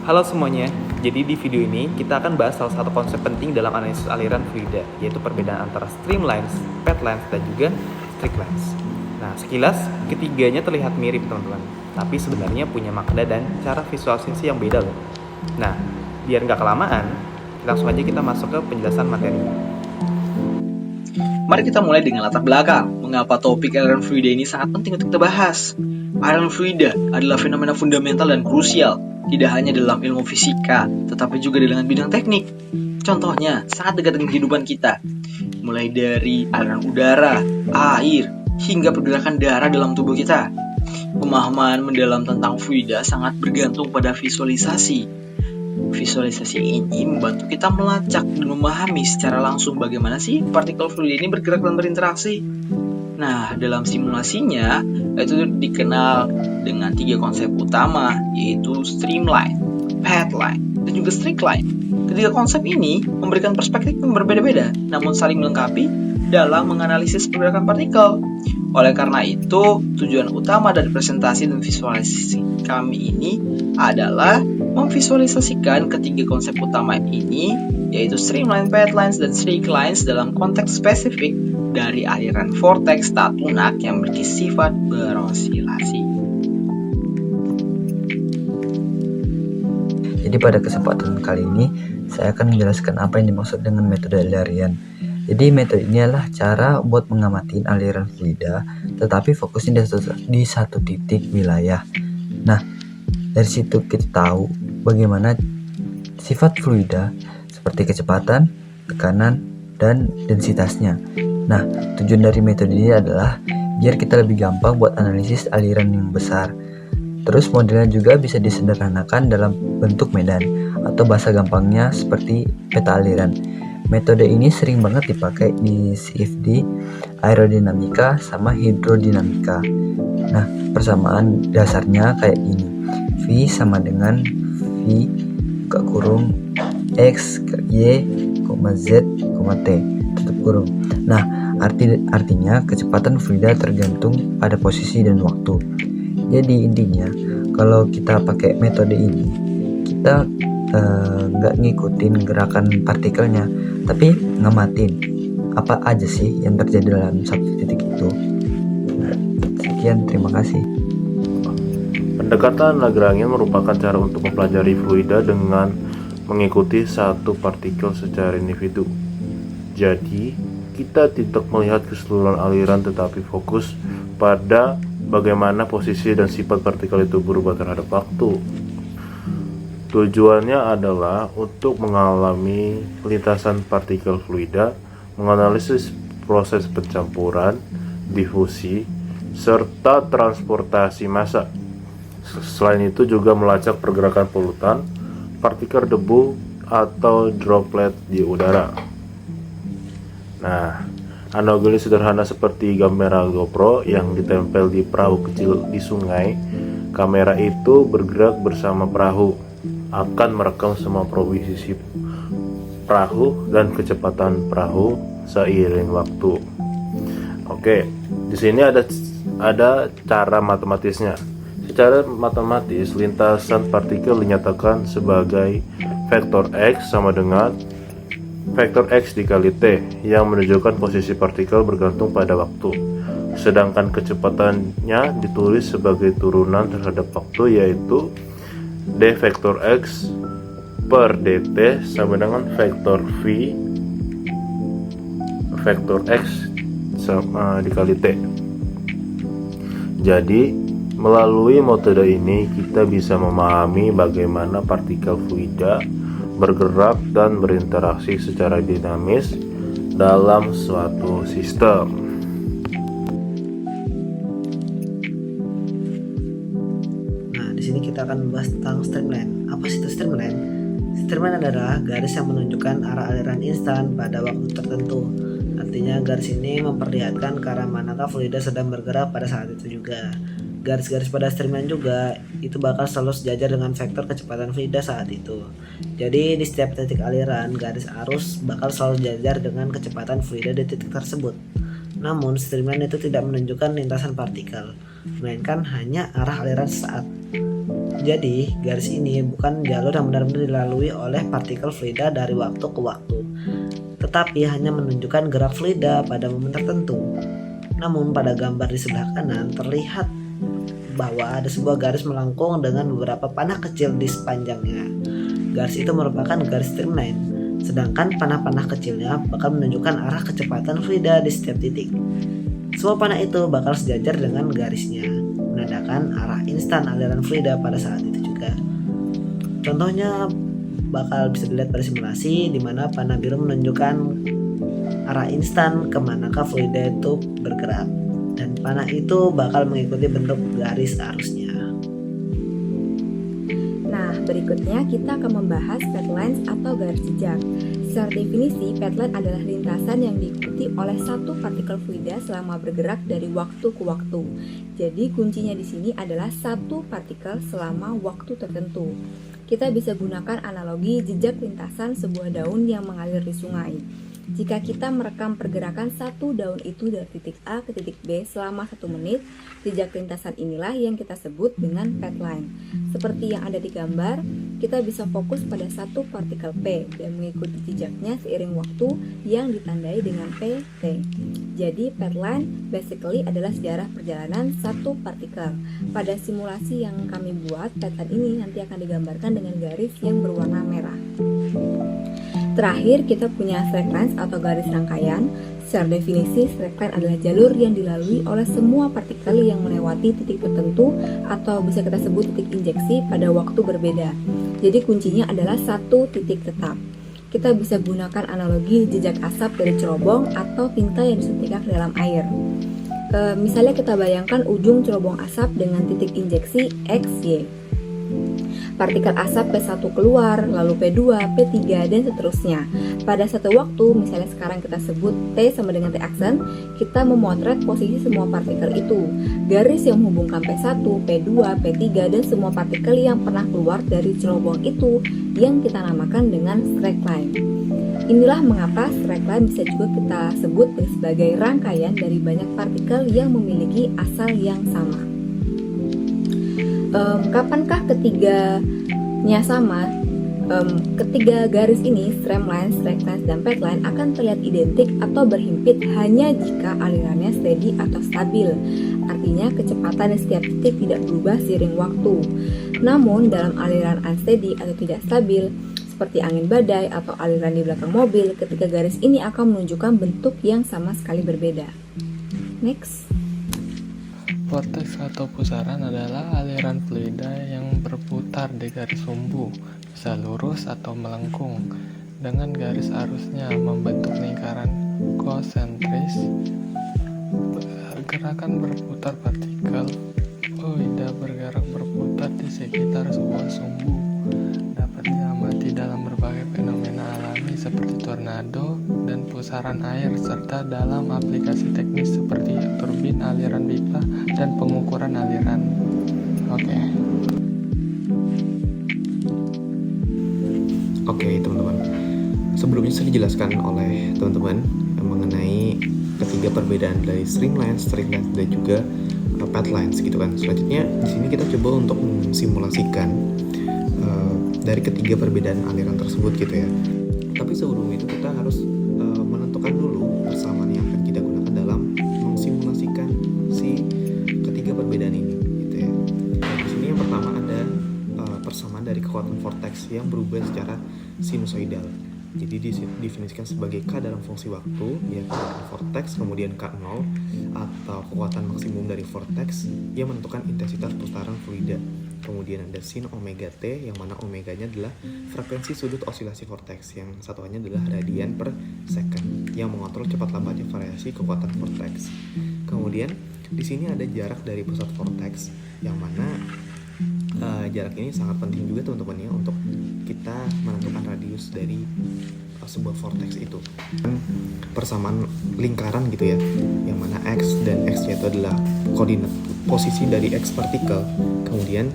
Halo semuanya, jadi di video ini kita akan bahas salah satu konsep penting dalam analisis aliran fluida, yaitu perbedaan antara streamlines, path-lines, dan juga streaklines. Nah, sekilas ketiganya terlihat mirip teman-teman, tapi sebenarnya punya makna dan cara visualisasi yang beda loh. Nah, biar nggak kelamaan, langsung aja kita masuk ke penjelasan materi. Mari kita mulai dengan latar belakang. Mengapa topik aliran fluida ini sangat penting untuk kita bahas? Aliran fluida adalah fenomena fundamental dan krusial, tidak hanya dalam ilmu fisika, tetapi juga dalam bidang teknik. Contohnya, sangat dekat dengan kehidupan kita. Mulai dari aliran udara, air, hingga pergerakan darah dalam tubuh kita. Pemahaman mendalam tentang fluida sangat bergantung pada visualisasi. Visualisasi ini membantu kita melacak dan memahami secara langsung bagaimana sih partikel fluid ini bergerak dan berinteraksi. Nah, dalam simulasinya, itu dikenal dengan 3 konsep utama, yaitu streamline, pathline, dan juga streakline. Ketiga konsep ini memberikan perspektif yang berbeda-beda, namun saling melengkapi dalam menganalisis pergerakan partikel. Oleh karena itu, tujuan utama dari presentasi dan visualisasi kami ini adalah memvisualisasikan ketiga konsep utama ini, yaitu streamline, pathlines, dan streaklines dalam konteks spesifik dari aliran vortex tak lunak yang bersifat berosilasi. Jadi pada kesempatan kali ini, saya akan menjelaskan apa yang dimaksud dengan metode aliran. Jadi metode ini adalah cara buat mengamati aliran fluida, tetapi fokusnya di satu titik wilayah. Nah, dari situ kita tahu bagaimana sifat fluida seperti kecepatan, tekanan, dan densitasnya. Nah, tujuan dari metode ini adalah biar kita lebih gampang buat analisis aliran yang besar. Terus modelnya juga bisa disederhanakan dalam bentuk medan atau bahasa gampangnya seperti peta aliran. Metode ini sering banget dipakai di CFD, aerodinamika, sama hidrodinamika. Nah, persamaan dasarnya kayak gini. V sama dengan V buka kurung X, Y, Z, T tutup kurung. Nah, artinya kecepatan fluida tergantung pada posisi dan waktu. Jadi intinya, kalau kita pakai metode ini, kita nggak ngikutin gerakan partikelnya, tapi ngamatin apa aja sih yang terjadi dalam satu titik itu. Sekian, terima kasih. Pendekatan Lagrangian merupakan cara untuk mempelajari fluida dengan mengikuti satu partikel secara individu. Jadi, kita tidak melihat keseluruhan aliran tetapi fokus pada bagaimana posisi dan sifat partikel itu berubah terhadap waktu. Tujuannya adalah untuk mengalami lintasan partikel fluida, menganalisis proses pencampuran, difusi, serta transportasi massa. Selain itu juga melacak pergerakan polutan, partikel debu, atau droplet di udara. Nah, analogi sederhana seperti kamera GoPro yang ditempel di perahu kecil di sungai. Kamera itu bergerak bersama perahu, akan merekam semua posisi perahu dan kecepatan perahu seiring waktu. Oke, di sini ada cara matematisnya. Secara matematis, lintasan partikel dinyatakan sebagai vektor X sama dengan vektor X dikali T yang menunjukkan posisi partikel bergantung pada waktu. Sedangkan kecepatannya ditulis sebagai turunan terhadap waktu, yaitu d vektor X per dt sama dengan vektor V vektor X sama dikali T. Jadi, melalui metode ini kita bisa memahami bagaimana partikel fluida bergerak dan berinteraksi secara dinamis dalam suatu sistem. Nah, di sini kita akan membahas tentang streamline. Apa sih itu streamline? Streamline adalah garis yang menunjukkan arah aliran instan pada waktu tertentu. Artinya garis ini memperlihatkan ke arah manakah fluida sedang bergerak pada saat itu juga. Garis-garis pada streamline juga itu bakal selalu sejajar dengan vektor kecepatan fluida saat itu. Jadi di setiap titik aliran, garis arus bakal selalu sejajar dengan kecepatan fluida di titik tersebut. Namun streamline itu tidak menunjukkan lintasan partikel, melainkan hanya arah aliran saat. Jadi, garis ini bukan jalur yang benar-benar dilalui oleh partikel fluida dari waktu ke waktu, tetapi hanya menunjukkan gerak fluida pada momen tertentu. Namun pada gambar di sebelah kanan terlihat bahwa ada sebuah garis melengkung dengan beberapa panah kecil di sepanjangnya. Garis itu merupakan garis streamline, sedangkan panah-panah kecilnya bakal menunjukkan arah kecepatan fluida di setiap titik. Semua panah itu bakal sejajar dengan garisnya, menandakan arah instan aliran fluida pada saat itu juga. Contohnya bakal bisa dilihat pada simulasi di mana panah biru menunjukkan arah instan kemanakah fluida itu bergerak, dan panah itu bakal mengikuti bentuk garis arusnya. Nah, berikutnya kita akan membahas path atau garis jejak. Secara definisi, path adalah lintasan yang diikuti oleh satu partikel fluida selama bergerak dari waktu ke waktu. Jadi kuncinya di sini adalah satu partikel selama waktu tertentu. Kita bisa gunakan analogi jejak lintasan sebuah daun yang mengalir di sungai. Jika kita merekam pergerakan satu daun itu dari titik A ke titik B selama 1 menit, jejak lintasan inilah yang kita sebut dengan path line. Seperti yang ada di gambar, kita bisa fokus pada satu partikel P dan mengikuti jejaknya seiring waktu yang ditandai dengan PT. Jadi path line basically adalah sejarah perjalanan satu partikel. Pada simulasi yang kami buat, path line ini nanti akan digambarkan dengan garis yang berwarna merah. Terakhir, kita punya straight lines atau garis rangkaian. Secara definisi, straight line adalah jalur yang dilalui oleh semua partikel yang melewati titik tertentu atau bisa kita sebut titik injeksi pada waktu berbeda. Jadi kuncinya adalah satu titik tetap. Kita bisa gunakan analogi jejak asap dari cerobong atau tinta yang disuntikkan ke dalam air. Misalnya kita bayangkan ujung cerobong asap dengan titik injeksi X, Y. Partikel asap P1 keluar, lalu P2, P3, dan seterusnya. Pada satu waktu, misalnya sekarang kita sebut T sama dengan T aksen, kita memotret posisi semua partikel itu. Garis yang menghubungkan P1, P2, P3, dan semua partikel yang pernah keluar dari cerobong itu yang kita namakan dengan straight line. Inilah mengapa straight line bisa juga kita sebut sebagai rangkaian dari banyak partikel yang memiliki asal yang sama. Kapankah ketiganya sama? Ketiga garis ini, streamline, straight line, dan path line akan terlihat identik atau berhimpit hanya jika alirannya steady atau stabil. Artinya kecepatan di setiap titik tidak berubah seiring waktu. Namun dalam aliran unsteady atau tidak stabil, seperti angin badai atau aliran di belakang mobil, ketiga garis ini akan menunjukkan bentuk yang sama sekali berbeda. Next. Vortex atau pusaran adalah aliran fluida yang berputar di garis sumbu, bisa lurus atau melengkung, dengan garis arusnya membentuk lingkaran konsentris. Gerakan berputar partikel fluida bergerak berputar di sekitar sebuah sumbu, dapat diamati dalam berbagai fenomena alami seperti tornado dan pusaran air, serta dalam aplikasi teknis seperti turbin aliran pipa dan pengukuran aliran. Oke, teman-teman. Sebelumnya saya dijelaskan oleh teman-teman mengenai ketiga perbedaan dari streamline, straight line, dan juga path lines gitu kan. Selanjutnya di sini kita coba untuk mensimulasikan dari ketiga perbedaan aliran tersebut gitu ya. Tapi sebelum itu kita harus menentukan dulu persamaan yang akan kita gunakan dalam mensimulasikan si ketiga perbedaan ini gitu ya. Nah, di sini yang pertama ada persamaan dari kekuatan vortex yang berubah secara sinusoidal. Jadi didefinisikan sebagai K dalam fungsi waktu, yaitu vortex, kemudian K0 atau kekuatan maksimum dari vortex yang menentukan intensitas putaran fluida. Kemudian ada sin omega T, yang mana omeganya adalah frekuensi sudut osilasi vortex, yang satuannya adalah radian per second, yang mengontrol cepat lambatnya variasi kekuatan vortex. Kemudian di sini ada jarak dari pusat vortex, yang mana jarak ini sangat penting juga teman-teman ya untuk kita menentukan radius dari sebuah vortex itu. Persamaan lingkaran gitu ya, yang mana X dan X-nya itu adalah koordinat posisi dari X partikel, kemudian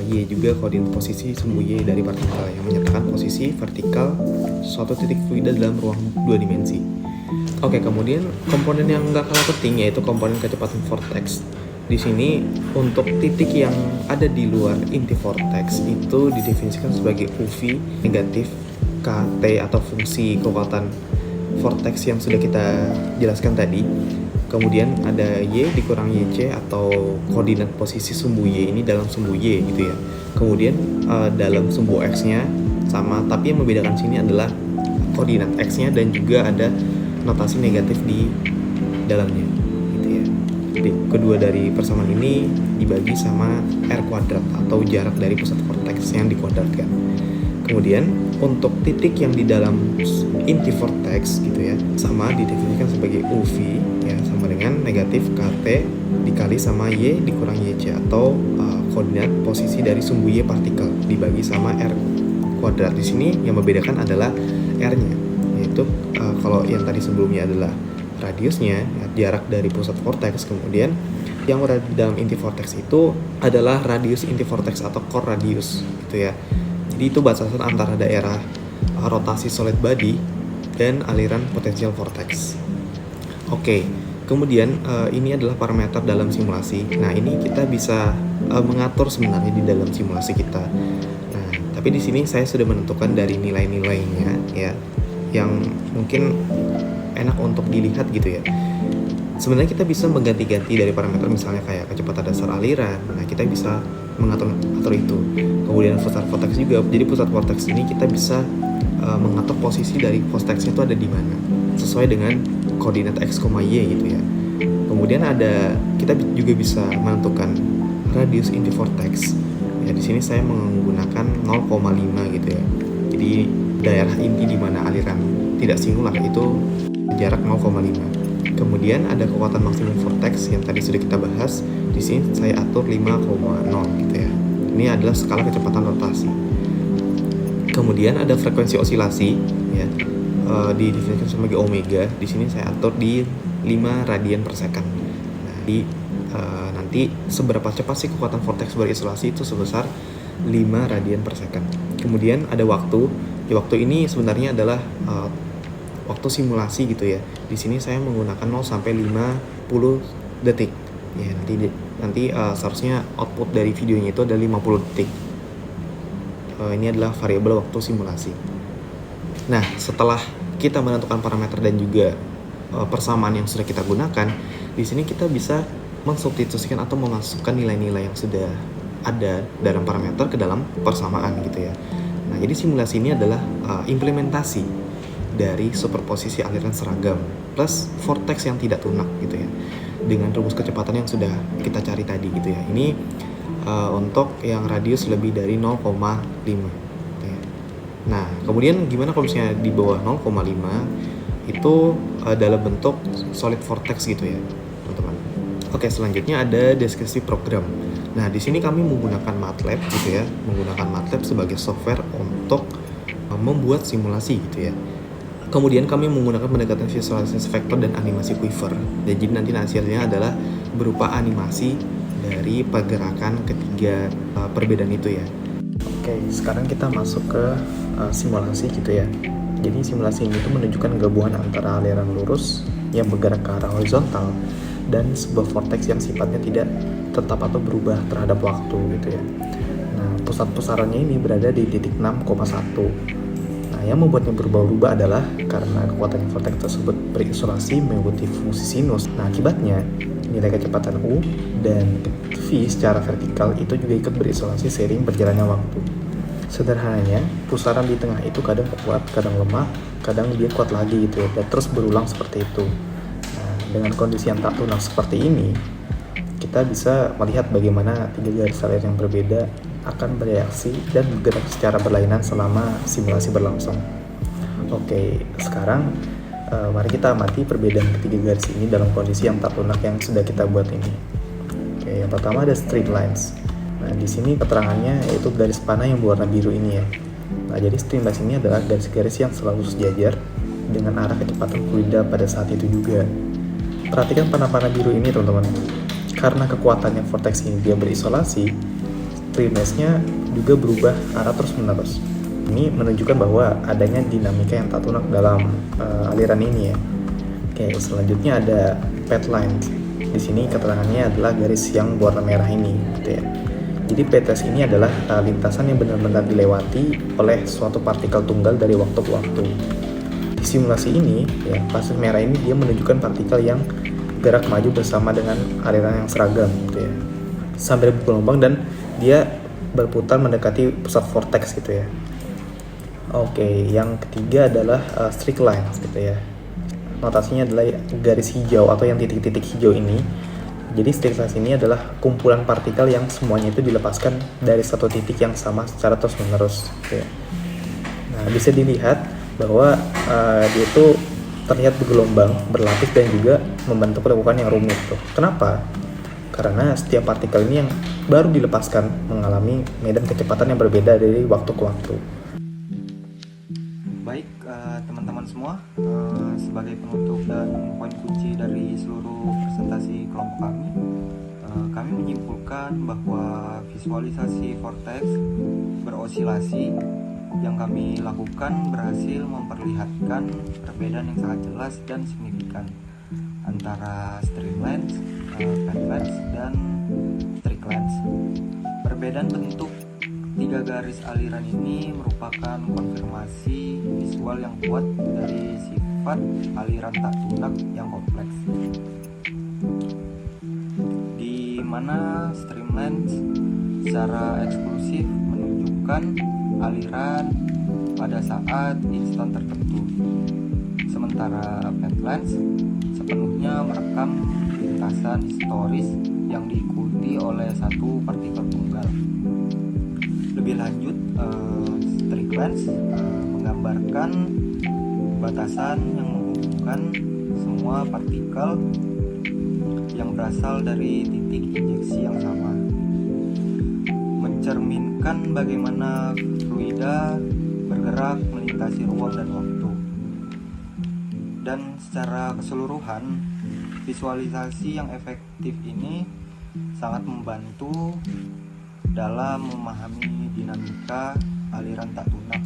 Y juga koordinat posisi sumbu Y dari partikel, yang menyatakan posisi vertikal suatu titik fluida dalam ruang 2 dimensi. Oke, kemudian komponen yang gak kalah penting yaitu komponen kecepatan vortex. Di sini untuk titik yang ada di luar inti vortex itu didefinisikan sebagai UV negatif KT atau fungsi kekuatan vortex yang sudah kita jelaskan tadi. Kemudian ada Y dikurang YC atau koordinat posisi sumbu Y ini dalam sumbu Y gitu ya. Kemudian dalam sumbu X-nya sama, tapi yang membedakan sini adalah koordinat X-nya dan juga ada notasi negatif di dalamnya gitu ya. Jadi kedua dari persamaan ini dibagi sama R kuadrat atau jarak dari pusat vortex yang dikuadratkan. Kemudian untuk titik yang di dalam inti vortex gitu ya, sama didefinisikan sebagai UV ya, sama dengan negatif KT dikali sama Y dikurang YC atau koordinat posisi dari sumbu Y partikel dibagi sama R kuadrat. Di sini yang membedakan adalah R-nya, yaitu kalau yang tadi sebelumnya adalah radiusnya, ya, jarak dari pusat vortex. Kemudian yang berada di dalam inti vortex itu adalah radius inti vortex atau core radius gitu ya. Jadi itu batasan antara daerah rotasi solid body dan aliran potensial vortex. Oke, kemudian ini adalah parameter dalam simulasi. Nah, ini kita bisa mengatur sebenarnya di dalam simulasi kita. Nah, tapi di sini saya sudah menentukan dari nilai-nilainya ya, yang mungkin enak untuk dilihat gitu ya. Sebenarnya kita bisa mengganti-ganti dari parameter misalnya kayak kecepatan dasar aliran. Nah, kita bisa mengatur itu. Kemudian pusat vortex juga. Jadi pusat vortex ini kita bisa mengatur posisi dari vortex itu ada di mana sesuai dengan koordinat X, Y gitu ya. Kemudian kita juga bisa menentukan radius inti vortex. Ya, di sini saya menggunakan 0,5 gitu ya. Jadi daerah inti di mana aliran tidak singular itu jarak 0,5. Kemudian ada kekuatan maksimum vortex yang tadi sudah kita bahas. Di sini saya atur 5,0 gitu ya. Ini adalah skala kecepatan rotasi. Kemudian ada frekuensi osilasi ya, didefinisikan sebagai omega. Di sini saya atur di 5 radian per second. Nah, nanti seberapa cepat sih kekuatan vortex berisolasi itu sebesar 5 radian per second. Kemudian ada waktu. Ya, waktu ini sebenarnya adalah waktu simulasi gitu ya. Di sini saya menggunakan 0 sampai 50 detik. Ya, nanti seharusnya output dari videonya itu ada 50 detik. Ini adalah variabel waktu simulasi. Nah, setelah kita menentukan parameter dan juga persamaan yang sudah kita gunakan, di sini kita bisa mensubstitusikan atau memasukkan nilai-nilai yang sudah ada dalam parameter ke dalam persamaan gitu ya. Nah, jadi simulasi ini adalah implementasi dari superposisi aliran seragam plus vortex yang tidak tunak gitu ya, dengan rumus kecepatan yang sudah kita cari tadi gitu ya. Ini untuk yang radius lebih dari 0,5 gitu ya. Nah, kemudian gimana kalau misalnya di bawah 0,5 itu dalam bentuk solid vortex gitu ya, teman-teman. Oke, selanjutnya ada deskripsi program. Nah, di sini kami menggunakan MATLAB gitu ya, menggunakan MATLAB sebagai software untuk membuat simulasi gitu ya. Kemudian kami menggunakan pendekatan visualisasi vektor dan animasi quiver. Dan jadi nanti hasilnya adalah berupa animasi dari pergerakan ketiga perbedaan itu ya. Oke, sekarang kita masuk ke simulasi gitu ya. Jadi simulasi ini tuh menunjukkan gabungan antara aliran lurus yang bergerak ke arah horizontal dan sebuah vortex yang sifatnya tidak tetap atau berubah terhadap waktu gitu ya. Nah, pusat pusarannya ini berada di titik 6,1. Nah, yang membuatnya berubah-ubah adalah karena kekuatan vortex tersebut berisolasi mengikuti fungsi sinus. Nah, akibatnya nilai kecepatan U dan V secara vertikal itu juga ikut berisolasi seiring berjalannya waktu. Sederhananya, pusaran di tengah itu kadang kuat, kadang lemah, kadang dia kuat lagi gitu ya, dan terus berulang seperti itu. Nah, dengan kondisi yang tak tunak seperti ini, kita bisa melihat bagaimana tiga garis aliran yang berbeda akan bereaksi dan bergerak secara berlainan selama simulasi berlangsung. Oke, sekarang mari kita amati perbedaan ketiga garis ini dalam kondisi yang tak tunak yang sudah kita buat ini. Oke, yang pertama ada straight lines. Nah, di sini keterangannya yaitu garis panah yang berwarna biru ini ya. Nah, jadi straight lines ini adalah garis-garis yang selalu sejajar dengan arah kecepatan fluida pada saat itu juga. Perhatikan panah-panah biru ini, teman-teman. Karena kekuatannya vortex ini dia berisolasi, straight lines-nya juga berubah arah terus-menerus. Ini menunjukkan bahwa adanya dinamika yang tak tunak dalam aliran ini ya. Oke, selanjutnya ada path lines. di sini keterangannya adalah garis yang berwarna merah ini, gitu ya. Jadi PTS ini adalah lintasan yang benar-benar dilewati oleh suatu partikel tunggal dari waktu ke waktu. Di simulasi ini, ya, garis merah ini dia menunjukkan partikel yang gerak maju bersama dengan aliran yang seragam, gitu ya, sambil bergelombang dan dia berputar mendekati pusat vortex, gitu ya. Oke, yang ketiga adalah streak lines, gitu ya. Notasinya adalah garis hijau atau yang titik-titik hijau ini. Jadi streak lines ini adalah kumpulan partikel yang semuanya itu dilepaskan dari satu titik yang sama secara terus-menerus, gitu ya. Nah, bisa dilihat bahwa dia itu terlihat bergelombang, berlapis dan juga membentuk lekukan yang rumit tuh. Kenapa? Karena setiap partikel ini yang baru dilepaskan mengalami medan kecepatan yang berbeda dari waktu ke waktu. Baik, teman-teman semua, sebagai penutup dan poin kunci dari seluruh presentasi kelompok kami menyimpulkan bahwa visualisasi vortex berosilasi yang kami lakukan berhasil memperlihatkan perbedaan yang sangat jelas dan signifikan antara streamlines, path dan streak lines. Perbedaan bentuk tiga garis aliran ini merupakan konfirmasi visual yang kuat dari sifat aliran tak tunak yang kompleks, di mana streamlines secara eksklusif menunjukkan aliran pada saat instan tertentu, sementara path sepenuhnya merekam lintasan historis yang diikuti oleh satu partikel tunggal. Lebih lanjut, streak lines menggambarkan batasan yang menghubungkan semua partikel yang berasal dari titik injeksi yang sama, mencerminkan bagaimana fluida bergerak melintasi ruang dan waktu. Dan secara keseluruhan, visualisasi yang efektif ini sangat membantu dalam memahami dinamika aliran tak tunak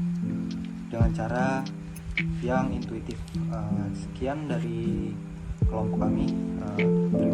dengan cara yang intuitif. Sekian dari kelompok kami. Terima